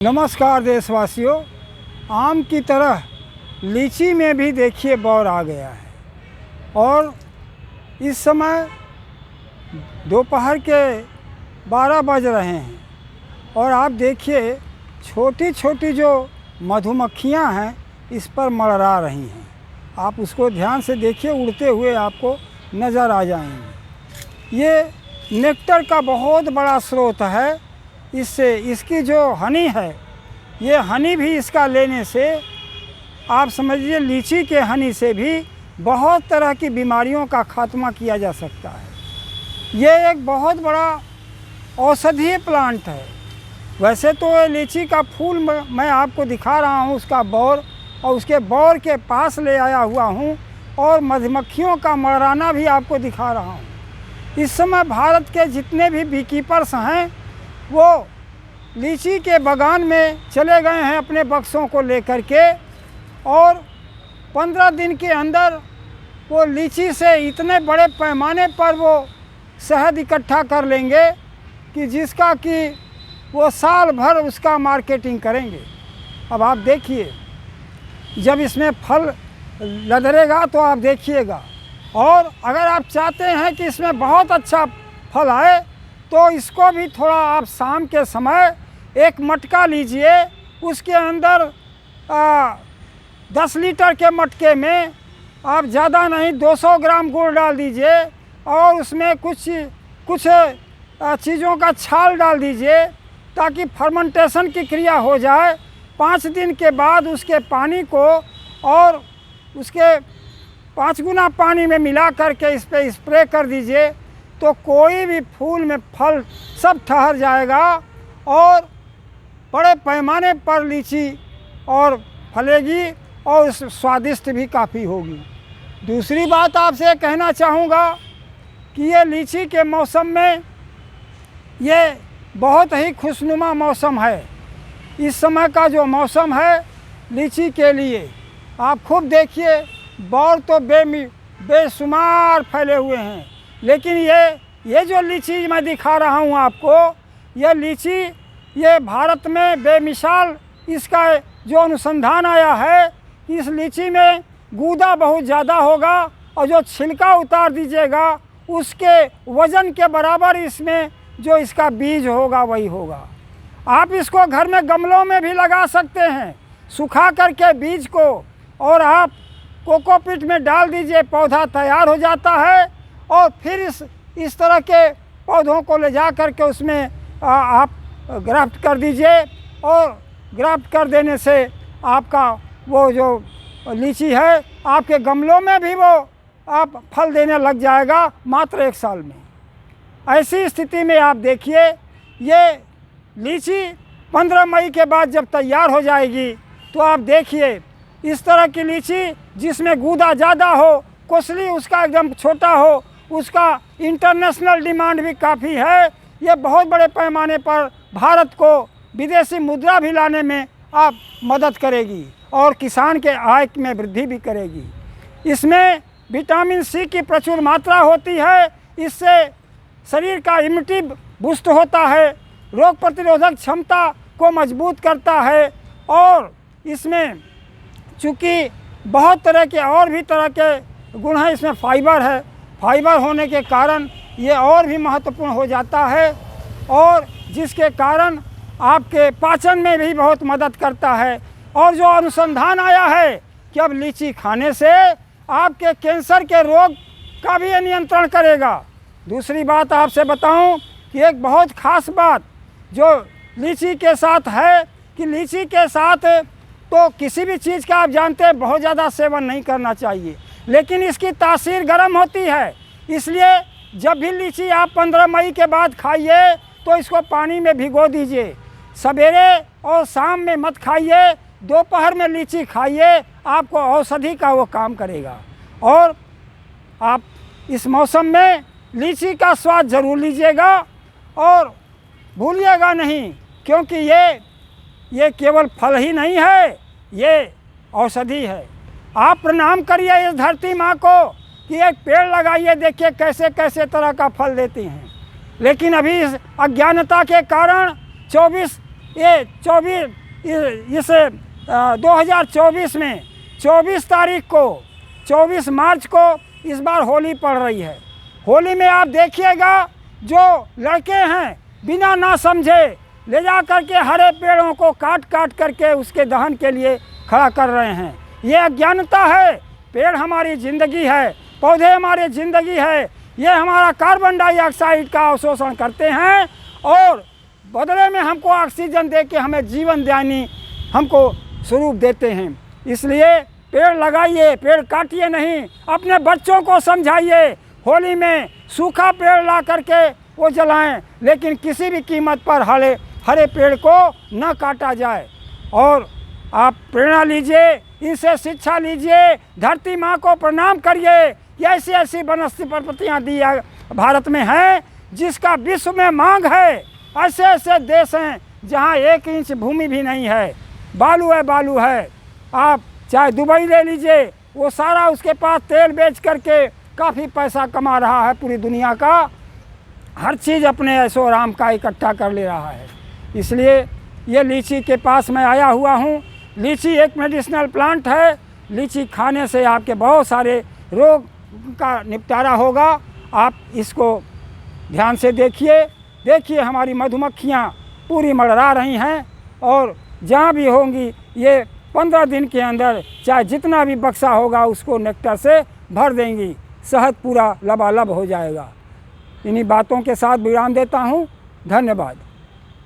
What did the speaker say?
नमस्कार देशवासियों। आम की तरह लीची में भी देखिए बौर आ गया है और इस समय दोपहर के 12 बज रहे हैं और आप देखिए छोटी छोटी जो मधुमक्खियां हैं इस पर मड़रा रही हैं। आप उसको ध्यान से देखिए, उड़ते हुए आपको नज़र आ जाएंगे। ये नेक्टर का बहुत बड़ा स्रोत है। इससे इसकी जो हनी है, ये हनी भी इसका लेने से आप समझिए लीची के हनी से भी बहुत तरह की बीमारियों का खात्मा किया जा सकता है। ये एक बहुत बड़ा औषधीय प्लांट है। वैसे तो ये लीची का फूल मैं आपको दिखा रहा हूँ, उसका बौर, और उसके बौर के पास ले आया हुआ हूँ और मधुमक्खियों का मड़राना भी आपको दिखा रहा हूँ। इस समय भारत के जितने भी बीकीपर्स हैं वो लीची के बागान में चले गए हैं अपने बक्सों को लेकर के, और 15 दिन के अंदर वो लीची से इतने बड़े पैमाने पर वो शहद इकट्ठा कर लेंगे कि जिसका कि वो साल भर उसका मार्केटिंग करेंगे। अब आप देखिए, जब इसमें फल लदरेगा तो आप देखिएगा। और अगर आप चाहते हैं कि इसमें बहुत अच्छा फल आए तो इसको भी थोड़ा आप शाम के समय एक मटका लीजिए, उसके अंदर 10 लीटर के मटके में आप ज़्यादा नहीं 200 ग्राम गुड़ डाल दीजिए और उसमें कुछ चीज़ों का छाल डाल दीजिए ताकि फर्मेंटेशन की क्रिया हो जाए। 5 दिन के बाद उसके पानी को और उसके 5 गुना पानी में मिला करके इस पर स्प्रे कर दीजिए तो कोई भी फूल में फल सब ठहर जाएगा और बड़े पैमाने पर लीची और फलेगी और स्वादिष्ट भी काफ़ी होगी। दूसरी बात आपसे कहना चाहूँगा कि ये लीची के मौसम में ये बहुत ही खुशनुमा मौसम है। इस समय का जो मौसम है लीची के लिए आप खूब देखिए, बौर तो बेशुमार फैले हुए हैं, लेकिन ये जो लीची मैं दिखा रहा हूँ आपको, यह लीची ये भारत में बेमिसाल, इसका जो अनुसंधान आया है इस लीची में गूदा बहुत ज़्यादा होगा और जो छिलका उतार दीजिएगा उसके वज़न के बराबर इसमें जो इसका बीज होगा वही होगा। आप इसको घर में गमलों में भी लगा सकते हैं, सुखा करके बीज को, और आप कोकोपीट में डाल दीजिए, पौधा तैयार हो जाता है। और फिर इस तरह के पौधों को ले जा कर के उसमें आप ग्राफ्ट कर दीजिए और ग्राफ्ट कर देने से आपका वो जो लीची है आपके गमलों में भी वो आप फल देने लग जाएगा मात्र 1 साल में। ऐसी स्थिति में आप देखिए, ये लीची 15 मई के बाद जब तैयार हो जाएगी तो आप देखिए इस तरह की लीची जिसमें गूदा ज़्यादा हो, कोसली उसका एकदम छोटा हो, उसका इंटरनेशनल डिमांड भी काफ़ी है। ये बहुत बड़े पैमाने पर भारत को विदेशी मुद्रा भी लाने में आप मदद करेगी और किसान के आय में वृद्धि भी करेगी। इसमें विटामिन सी की प्रचुर मात्रा होती है, इससे शरीर का इम्यूनिटी बूस्ट होता है, रोग प्रतिरोधक क्षमता को मजबूत करता है। और इसमें चूँकि बहुत तरह के और भी तरह के गुण हैं, इसमें फाइबर है, फाइबर होने के कारण ये और भी महत्वपूर्ण हो जाता है और जिसके कारण आपके पाचन में भी बहुत मदद करता है। और जो अनुसंधान आया है कि अब लीची खाने से आपके कैंसर के रोग का भी नियंत्रण करेगा। दूसरी बात आपसे बताऊं कि एक बहुत ख़ास बात जो लीची के साथ है कि लीची के साथ तो किसी भी चीज़ का आप जानते हैं बहुत ज़्यादा सेवन नहीं करना चाहिए, लेकिन इसकी तासीर गर्म होती है। इसलिए जब भी लीची आप 15 मई के बाद खाइए तो इसको पानी में भिगो दीजिए। सवेरे और शाम में मत खाइए, दोपहर में लीची खाइए, आपको औषधि का वो काम करेगा। और आप इस मौसम में लीची का स्वाद ज़रूर लीजिएगा और भूलिएगा नहीं, क्योंकि ये केवल फल ही नहीं है, ये औषधि है। आप प्रणाम करिए इस धरती माँ को कि एक पेड़ लगाइए, देखिए कैसे कैसे तरह का फल देती हैं। लेकिन अभी इस अज्ञानता के कारण 24 ये 2024 में 24 मार्च को इस बार होली पड़ रही है। होली में आप देखिएगा जो लड़के हैं बिना ना समझे ले जा करके हरे पेड़ों को काट काट करके उसके दहन के लिए खड़ा कर रहे हैं। ये अज्ञानता है। पेड़ हमारी ज़िंदगी है, पौधे हमारी ज़िंदगी है। ये हमारा कार्बन डाइऑक्साइड का अवशोषण करते हैं और बदले में हमको ऑक्सीजन दे के हमें जीवन दायनी हमको स्वरूप देते हैं। इसलिए पेड़ लगाइए, पेड़ काटिए नहीं। अपने बच्चों को समझाइए होली में सूखा पेड़ ला करके वो जलाएं, लेकिन किसी भी कीमत पर हरे पेड़ को न काटा जाए। और आप प्रेरणा लीजिए, इनसे शिक्षा लीजिए, धरती माँ को प्रणाम करिए। ऐसी ऐसी वनस्पतियाँ दी भारत में हैं जिसका विश्व में मांग है। ऐसे ऐसे देश हैं जहाँ 1 इंच भूमि भी नहीं है, बालू है, बालू है। आप चाहे दुबई ले लीजिए, वो सारा उसके पास तेल बेच करके काफ़ी पैसा कमा रहा है, पूरी दुनिया का हर चीज़ अपने ऐशो आराम का इकट्ठा कर ले रहा है। इसलिए ये लीची के पास मैं आया हुआ हूँ। लीची एक मेडिसिनल प्लांट है। लीची खाने से आपके बहुत सारे रोग का निपटारा होगा। आप इसको ध्यान से देखिए हमारी मधुमक्खियाँ पूरी मड़रा रही हैं और जहाँ भी होंगी ये 15 दिन के अंदर चाहे जितना भी बक्सा होगा उसको नेक्टर से भर देंगी। शहद पूरा लबालब हो जाएगा। इन्हीं बातों के साथ विराम देता हूँ। धन्यवाद।